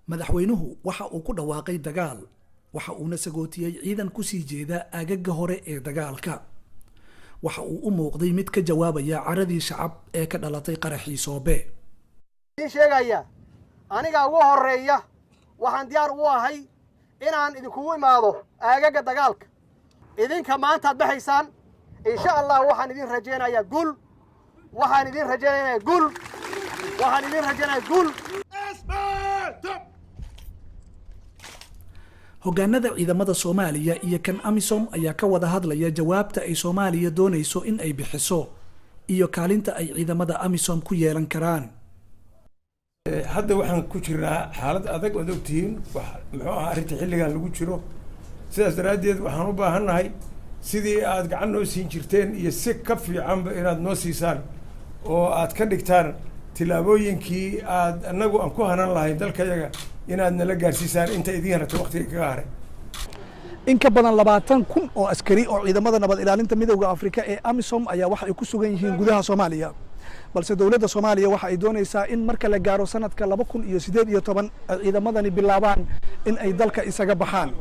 madaxweynuhu waxa uu ku dhawaaqay dagaal waxa uuna sagootiyay ciidan ku sii jeeda aagaga hore ee dagaalka waxa uu u muuqday mid ka jawaabaya caradii shacab ee ka dhalatay qaraxii Soobe sheegaya aniga ugu horeeya waxaan diyaar u ahay inaan idinku imaado aagaga dagaalka idinka maanta baxaysaan insha Allah waxaan idin rajaynayaa guul waxaan idin rajaynayaa guul hogaanada ciidamada Soomaaliya iyo kan AMISOM ayaa ka wada hadlaya jawaabta ay Soomaaliya doonayso in ay bixiso iyo kaalinta ay ciidamada AMISOM ku yeelan karaan hadda waxaan ku jiraa xaalad adag oo ogtiin muxuu ahaa arinta xilligan lagu jiro sidaas daraadeed waxaan u baahanahay sidii aad gacan noo siin jirteen iyo si ka fiicanba inaad noo siisaan oo aad ka dhigtaan tilaabooyinkii aad anagu aan ku hanan lahayn dalkayaga inaad nala gaarsiisaan inta idin harto waqtiga kaga haray in ka badan 20,000 oo askari oo ciidamada nabad ilaalinta midowga Afrika ee AMISOM ayaa waxa ay ku sugan yihiin gudaha Soomaaliya balse dawladda Soomaaliya waxa ay doonaysaa in marka la gaaro sanadka 2018 ciidamadani bilaabaan in ay dalka isaga baxaan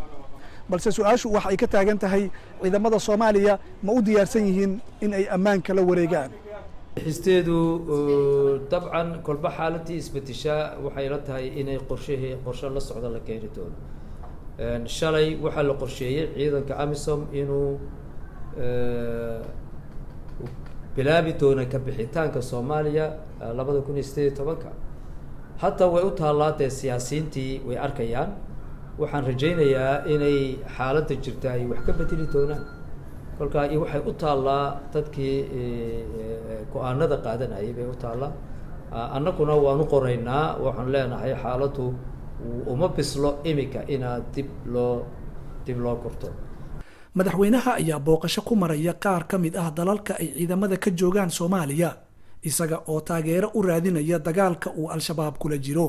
balse su'aashu waxa ay ka taagan tahay ciidamada Soomaaliya ma u diyaarsan yihiin in ay ammaanka la wareegaan xisteedu dabcan kolba xaaladii isbedesha waxay la tahay inay qorshe la socdo la keeni doono shalay waxa la qorsheeyay ciidanka AMISOM inuu bilaabi doona ka bixitaanka Soomaaliya 2018 hatta way u taalaatay siyaasiyiintii way arkayaan waxaan rajaynayaa inay xaaladda jirta ay wax ka bedeli doonaan kolka waxay u taalaa dadkii go'aanada qaadanayay bay u taalaa annaguna waanu qoraynaa waxaan leenahay xaaladdu uma bislo imika inaad dib loo korto madaxweynaha ayaa booqasho ku maraya qaar ka mid ah dalalka ay ciidamada ka joogaan Soomaaliya isaga oo taageero u raadinaya dagaalka uu al-shabaab kula jiro